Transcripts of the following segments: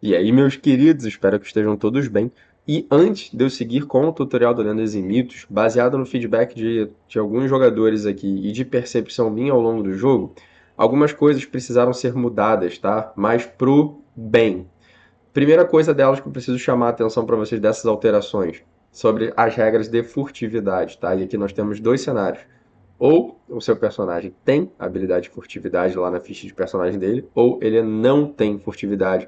E aí, meus queridos, espero que estejam todos bem. E antes de eu seguir com o tutorial do Lendas e Mitos, baseado no feedback de alguns jogadores aqui e de percepção minha ao longo do jogo, algumas coisas precisaram ser mudadas, tá? Mas pro bem. Primeira coisa delas que eu preciso chamar a atenção para vocês dessas alterações, sobre as regras de furtividade, tá? E aqui nós temos dois cenários. Ou o seu personagem tem habilidade de furtividade lá na ficha de personagem dele, ou ele não tem furtividade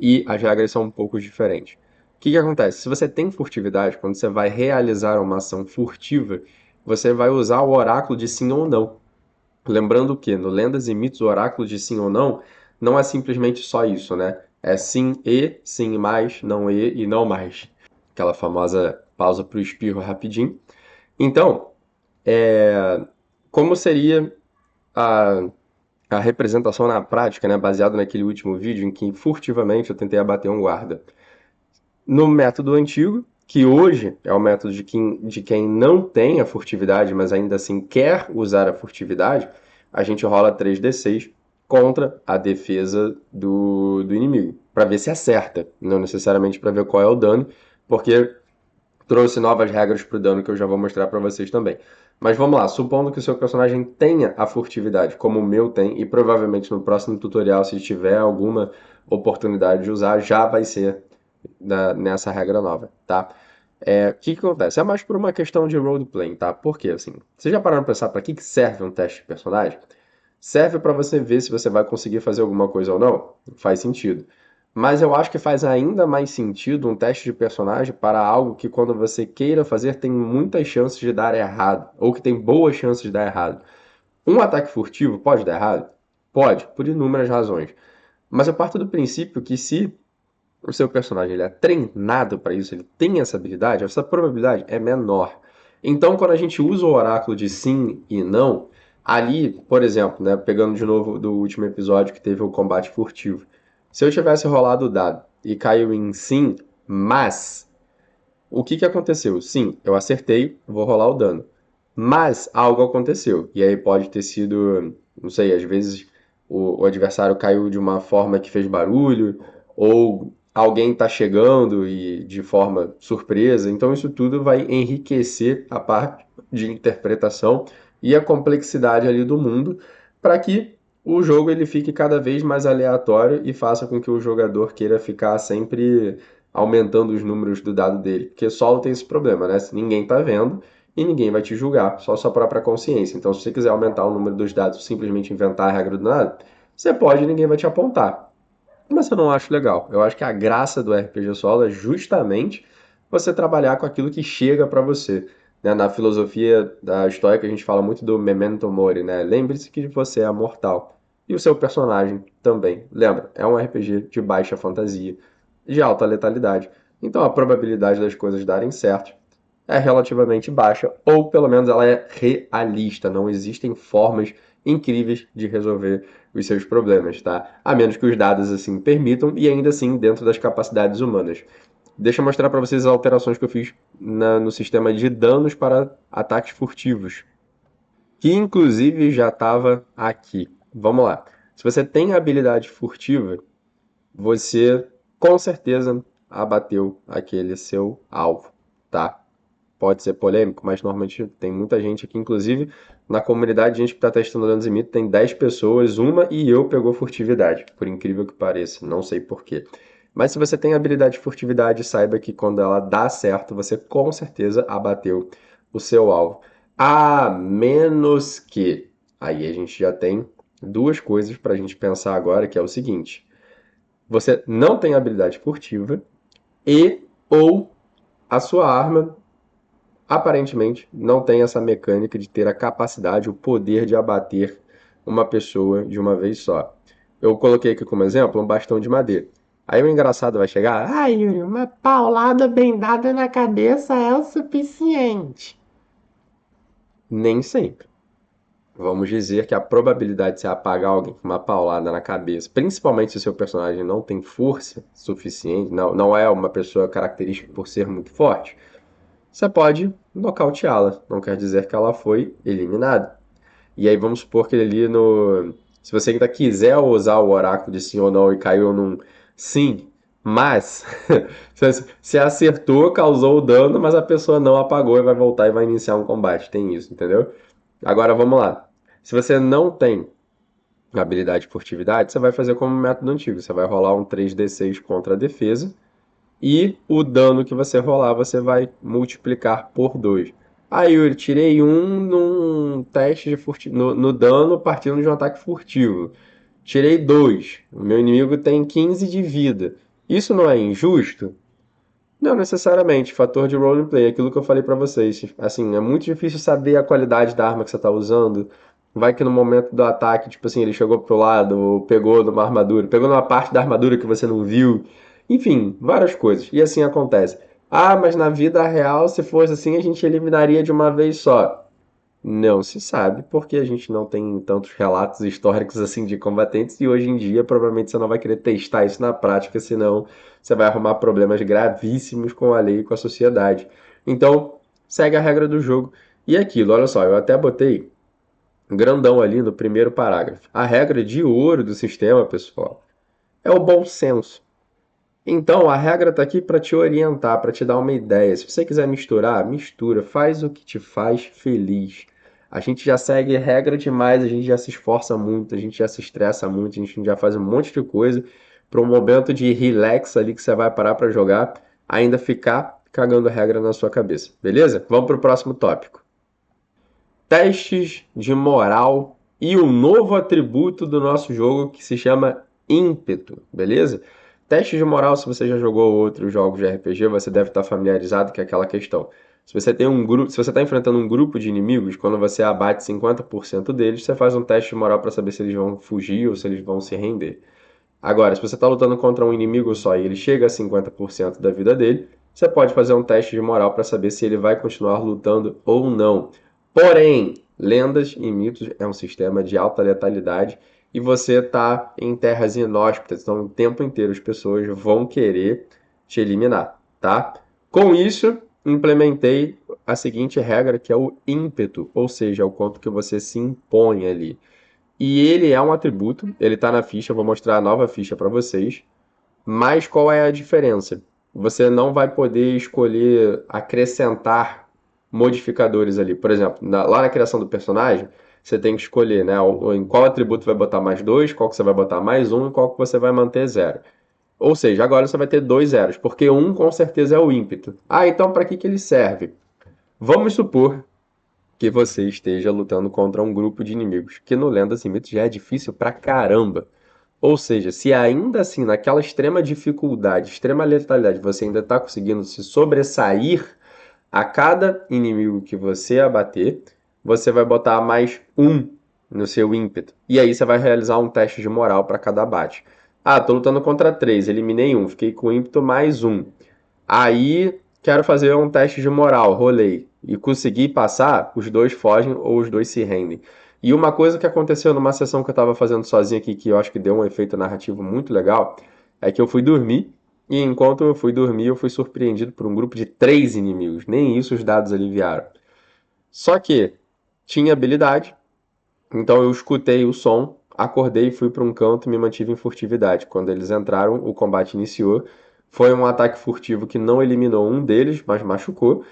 e as regras são um pouco diferentes. O que que acontece? Se você tem furtividade, quando você vai realizar uma ação furtiva, você vai usar o oráculo de sim ou não. Lembrando que no Lendas e Mitos, o oráculo de sim ou não é simplesmente só isso, né? É sim mais, não e não mais. Aquela famosa pausa para o espirro rapidinho. Então, como seria a, a representação na prática, né? Baseado naquele último vídeo em que furtivamente eu tentei abater um guarda. No método antigo, que hoje é o método de quem não tem a furtividade, mas ainda assim quer usar a furtividade, a gente rola 3d6 contra a defesa do inimigo, para ver se acerta, não necessariamente para ver qual é o dano, porque trouxe novas regras para o dano que eu já vou mostrar para vocês também. Mas vamos lá, supondo que o seu personagem tenha a furtividade, como o meu tem, e provavelmente no próximo tutorial, se tiver alguma oportunidade de usar, já vai ser nessa regra nova, tá? O que que acontece? É mais por uma questão de roleplay, tá? Porque, assim, vocês já pararam pra pensar para que serve um teste de personagem? Serve para você ver se você vai conseguir fazer alguma coisa ou não? Faz sentido. Mas eu acho que faz ainda mais sentido um teste de personagem para algo que quando você queira fazer tem muitas chances de dar errado, ou que tem boas chances de dar errado. Um ataque furtivo pode dar errado? Pode, por inúmeras razões. Mas eu parto do princípio que se o seu personagem ele é treinado para isso, ele tem essa probabilidade é menor. Então, quando a gente usa o oráculo de sim e não, ali, por exemplo, né, pegando de novo do último episódio que teve o combate furtivo, se eu tivesse rolado o dado e caiu em sim, mas, o que que aconteceu? Sim, eu acertei, vou rolar o dano. Mas algo aconteceu. E aí pode ter sido, não sei, às vezes o adversário caiu de uma forma que fez barulho, ou alguém está chegando e de forma surpresa. Então isso tudo vai enriquecer a parte de interpretação e a complexidade ali do mundo para que o jogo ele fique cada vez mais aleatório e faça com que o jogador queira ficar sempre aumentando os números do dado dele. Porque solo tem esse problema, né? Se ninguém está vendo e ninguém vai te julgar, só sua própria consciência. Então, se você quiser aumentar o número dos dados, simplesmente inventar a regra do nada, você pode e ninguém vai te apontar. Mas eu não acho legal. Eu acho que a graça do RPG solo é justamente você trabalhar com aquilo que chega para você. Né? Na filosofia da história a gente fala muito do memento mori, né? Lembre-se que você é mortal. E o seu personagem também. Lembra, é um RPG de baixa fantasia, de alta letalidade. Então a probabilidade das coisas darem certo é relativamente baixa, ou pelo menos ela é realista. Não existem formas incríveis de resolver os seus problemas, tá? A menos que os dados assim permitam e ainda assim dentro das capacidades humanas. Deixa eu mostrar para vocês as alterações que eu fiz no sistema de danos para ataques furtivos, que inclusive já estava aqui. Vamos lá. Se você tem a habilidade furtiva, você com certeza abateu aquele seu alvo, tá? Pode ser polêmico, mas normalmente tem muita gente aqui, inclusive na comunidade, gente que está testando Lendas e Mitos, tem 10 pessoas, uma e eu pegou furtividade, por incrível que pareça, não sei porquê. Mas se você tem habilidade de furtividade, saiba que quando ela dá certo, você com certeza abateu o seu alvo. A menos que, aí a gente já tem duas coisas para a gente pensar agora, que é o seguinte: você não tem habilidade furtiva e ou a sua arma aparentemente não tem essa mecânica de ter a capacidade, o poder de abater uma pessoa de uma vez só. Eu coloquei aqui como exemplo um bastão de madeira. Aí o engraçado vai chegar, Yuri, uma paulada bem dada na cabeça é o suficiente. Nem sempre. Vamos dizer que a probabilidade de você apagar alguém com uma paulada na cabeça, principalmente se o seu personagem não tem força suficiente, não é uma pessoa característica por ser muito forte, você pode nocauteá-la. Não quer dizer que ela foi eliminada. E aí vamos supor que ali no. Se você ainda quiser usar o oráculo de sim ou não e caiu num sim, Mas, você acertou, causou o dano, mas a pessoa não apagou e vai voltar e vai iniciar um combate. Tem isso, entendeu? Agora vamos lá. Se você não tem habilidade de furtividade, você vai fazer como o método antigo. Você vai rolar um 3d6 contra a defesa e o dano que você rolar você vai multiplicar por 2. Aí eu tirei um num teste de no dano partindo de um ataque furtivo. Tirei 2. O meu inimigo tem 15 de vida. Isso não é injusto? Não necessariamente. Fator de roleplay, aquilo que eu falei pra vocês. Assim, é muito difícil saber a qualidade da arma que você tá usando. Vai que no momento do ataque, tipo assim, ele chegou pro lado, ou pegou numa armadura, pegou numa parte da armadura que você não viu. Enfim, várias coisas. E assim acontece. Ah, mas na vida real, se fosse assim, a gente eliminaria de uma vez só. Não se sabe, porque a gente não tem tantos relatos históricos assim de combatentes e hoje em dia provavelmente você não vai querer testar isso na prática, senão você vai arrumar problemas gravíssimos com a lei e com a sociedade. Então, segue a regra do jogo. E aquilo, olha só, eu até botei grandão ali no primeiro parágrafo. A regra de ouro do sistema, pessoal, é o bom senso. Então, a regra está aqui para te orientar, para te dar uma ideia. Se você quiser misturar, mistura, faz o que te faz feliz. A gente já segue regra demais, a gente já se esforça muito, a gente já se estressa muito, a gente já faz um monte de coisa para um momento de relax ali que você vai parar para jogar, ainda ficar cagando regra na sua cabeça. Beleza? Vamos para o próximo tópico. Testes de moral e o novo atributo do nosso jogo que se chama ímpeto, beleza? Testes de moral, se você já jogou outros jogos de RPG, você deve estar familiarizado com aquela questão. Se você tem um grupo, se você está enfrentando um grupo de inimigos, quando você abate 50% deles, você faz um teste de moral para saber se eles vão fugir ou se eles vão se render. Agora, se você está lutando contra um inimigo só e ele chega a 50% da vida dele, você pode fazer um teste de moral para saber se ele vai continuar lutando ou não. Porém, lendas e mitos é um sistema de alta letalidade e você está em terras inóspitas, então o tempo inteiro as pessoas vão querer te eliminar, tá? Com isso, implementei a seguinte regra que é o ímpeto, ou seja, o quanto que você se impõe ali. E ele é um atributo, ele está na ficha, eu vou mostrar a nova ficha para vocês. Mas qual é a diferença? Você não vai poder escolher acrescentar modificadores ali. Por exemplo, lá na criação do personagem, você tem que escolher, né, em qual atributo vai botar mais dois, qual que você vai botar mais um e qual que você vai manter zero. Ou seja, agora você vai ter dois zeros, porque um com certeza é o ímpeto. Ah, então para que que ele serve? Vamos supor que você esteja lutando contra um grupo de inimigos, que no Lendas e Mitos já é difícil pra caramba. Ou seja, se ainda assim, naquela extrema dificuldade, extrema letalidade, você ainda está conseguindo se sobressair a cada inimigo que você abater, você vai botar mais um no seu ímpeto. E aí você vai realizar um teste de moral para cada abate. Ah, tô lutando contra três, eliminei um, fiquei com ímpeto mais um. Aí quero fazer um teste de moral, rolei. E consegui passar, os dois fogem ou os dois se rendem. E uma coisa que aconteceu numa sessão que eu estava fazendo sozinho aqui, que eu acho que deu um efeito narrativo muito legal, é que eu fui dormir, e enquanto eu fui dormir, eu fui surpreendido por um grupo de três inimigos. Nem isso os dados aliviaram. Só que tinha habilidade, então eu escutei o som, acordei, fui para um canto e me mantive em furtividade. Quando eles entraram, o combate iniciou. Foi um ataque furtivo que não eliminou um deles, mas machucou.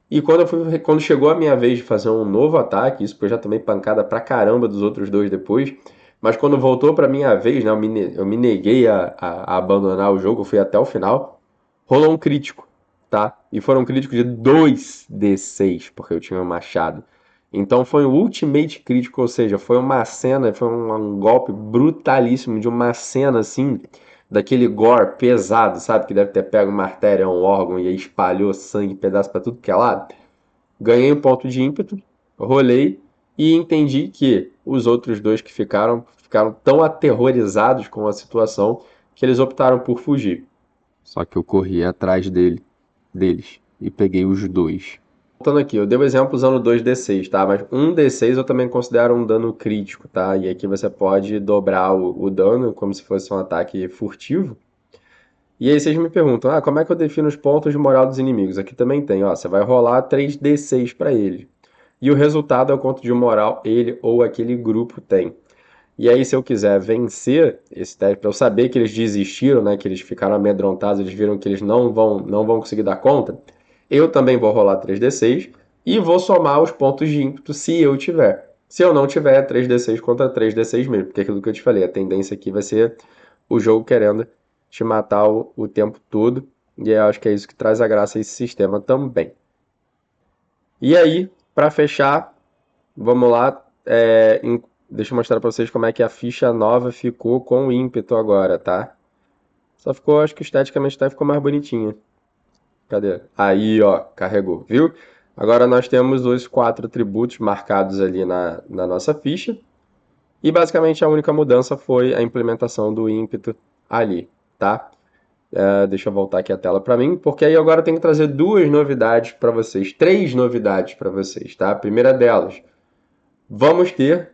E quando chegou a minha vez de fazer um novo ataque, isso porque eu já tomei pancada pra caramba dos outros dois depois, mas quando voltou pra minha vez, né, eu me neguei a abandonar o jogo, eu fui até o final, rolou um crítico, tá? E foram um crítico de 2d6, porque eu tinha um machado. Então foi um ultimate crítico, ou seja, foi uma cena, foi um golpe brutalíssimo de uma cena assim, daquele gore pesado, sabe? Que deve ter pego uma artéria, um órgão e aí espalhou sangue, pedaço pra tudo que é lado. Ganhei um ponto de ímpeto, rolei e entendi que os outros dois que ficaram tão aterrorizados com a situação que eles optaram por fugir. Só que eu corri atrás deles e peguei os dois. Voltando aqui, eu dei o exemplo usando 2d6, tá? Mas um d6 eu também considero um dano crítico, tá? E aqui você pode dobrar o dano como se fosse um ataque furtivo. E aí vocês me perguntam, ah, como é que eu defino os pontos de moral dos inimigos? Aqui também tem, ó, você vai rolar 3d6 para ele. E o resultado é o quanto de moral ele ou aquele grupo tem. E aí, se eu quiser vencer esse teste, para eu saber que eles desistiram, né, que eles ficaram amedrontados, eles viram que eles não vão conseguir dar conta, eu também vou rolar 3d6 e vou somar os pontos de ímpeto se eu tiver. Se eu não tiver, 3d6 contra 3d6 mesmo, porque é aquilo que eu te falei, a tendência aqui vai ser o jogo querendo te matar o tempo todo, e eu acho que é isso que traz a graça a esse sistema também. E aí, para fechar, vamos lá, deixa eu mostrar para vocês como é que a ficha nova ficou com o ímpeto agora, tá? Só ficou, acho que esteticamente tá, ficou mais bonitinha. Cadê? Aí, ó, carregou, viu? Agora nós temos os 4 atributos marcados ali na nossa ficha. E basicamente a única mudança foi a implementação do ímpeto ali, tá? Deixa eu voltar aqui a tela para mim, porque aí agora eu tenho que trazer duas novidades para vocês, três novidades para vocês, tá? A primeira delas, vamos ter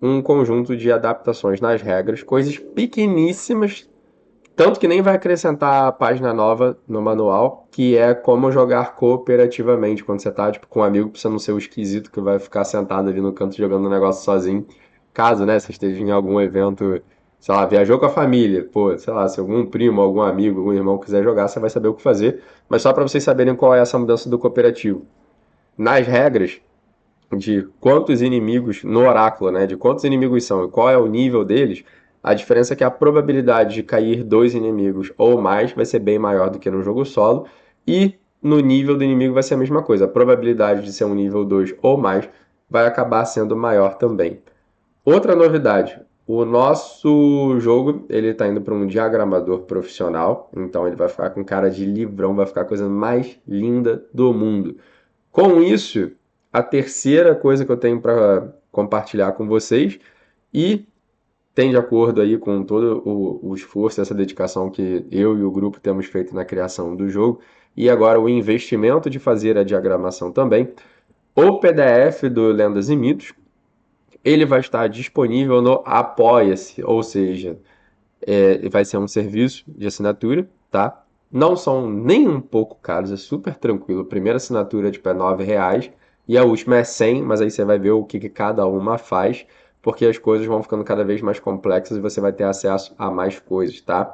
um conjunto de adaptações nas regras, coisas pequeníssimas, tanto que nem vai acrescentar a página nova no manual, que é como jogar cooperativamente quando você tá tipo, com um amigo, pra você não ser o esquisito que vai ficar sentado ali no canto jogando um negócio sozinho. Caso, né, você esteja em algum evento, sei lá, viajou com a família, pô, sei lá, se algum primo, algum amigo, algum irmão quiser jogar, você vai saber o que fazer. Mas só para vocês saberem qual é essa mudança do cooperativo. Nas regras, de quantos inimigos no oráculo, né, de quantos inimigos são e qual é o nível deles, a diferença é que a probabilidade de cair dois inimigos ou mais vai ser bem maior do que no jogo solo, e no nível do inimigo vai ser a mesma coisa. A probabilidade de ser um nível 2 ou mais vai acabar sendo maior também. Outra novidade, o nosso jogo ele está indo para um diagramador profissional, então ele vai ficar com cara de livrão, vai ficar a coisa mais linda do mundo. Com isso, a terceira coisa que eu tenho para compartilhar com vocês, e tem de acordo aí com todo o esforço, essa dedicação que eu e o grupo temos feito na criação do jogo, e agora o investimento de fazer a diagramação também, o PDF do Lendas e Mitos, ele vai estar disponível no Apoia-se, ou seja, vai ser um serviço de assinatura, tá? Não são nem um pouco caros, é super tranquilo. A primeira assinatura tipo, é R$ 9 e a última é 100, mas aí você vai ver o que cada uma faz, porque as coisas vão ficando cada vez mais complexas e você vai ter acesso a mais coisas, tá?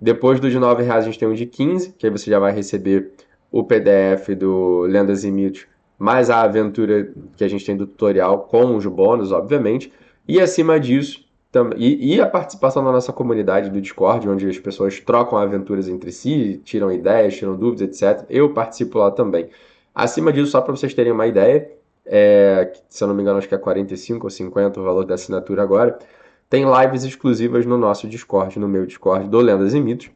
Depois do de R$ 9 a gente tem um de 15, que aí você já vai receber o PDF do Lendas e Mitos, mais a aventura que a gente tem do tutorial com os bônus, obviamente. E acima disso, e a participação na nossa comunidade do Discord, onde as pessoas trocam aventuras entre si, tiram ideias, tiram dúvidas, etc. Eu participo lá também. Acima disso, só para vocês terem uma ideia, se eu não me engano, acho que é 45 ou 50 o valor da assinatura agora, tem lives exclusivas no nosso Discord, no meu Discord do Lendas e Mitos,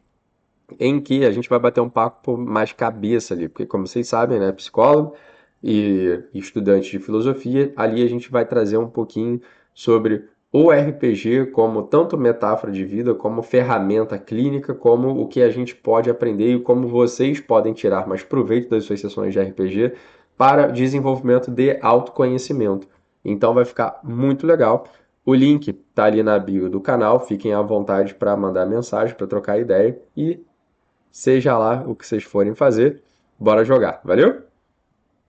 em que a gente vai bater um papo mais cabeça ali, porque como vocês sabem, né, psicólogo e estudante de filosofia, ali a gente vai trazer um pouquinho sobre o RPG como tanto metáfora de vida, como ferramenta clínica, como o que a gente pode aprender e como vocês podem tirar mais proveito das suas sessões de RPG para desenvolvimento de autoconhecimento. Então vai ficar muito legal. O link está ali na bio do canal, fiquem à vontade para mandar mensagem, para trocar ideia e seja lá o que vocês forem fazer, bora jogar. Valeu?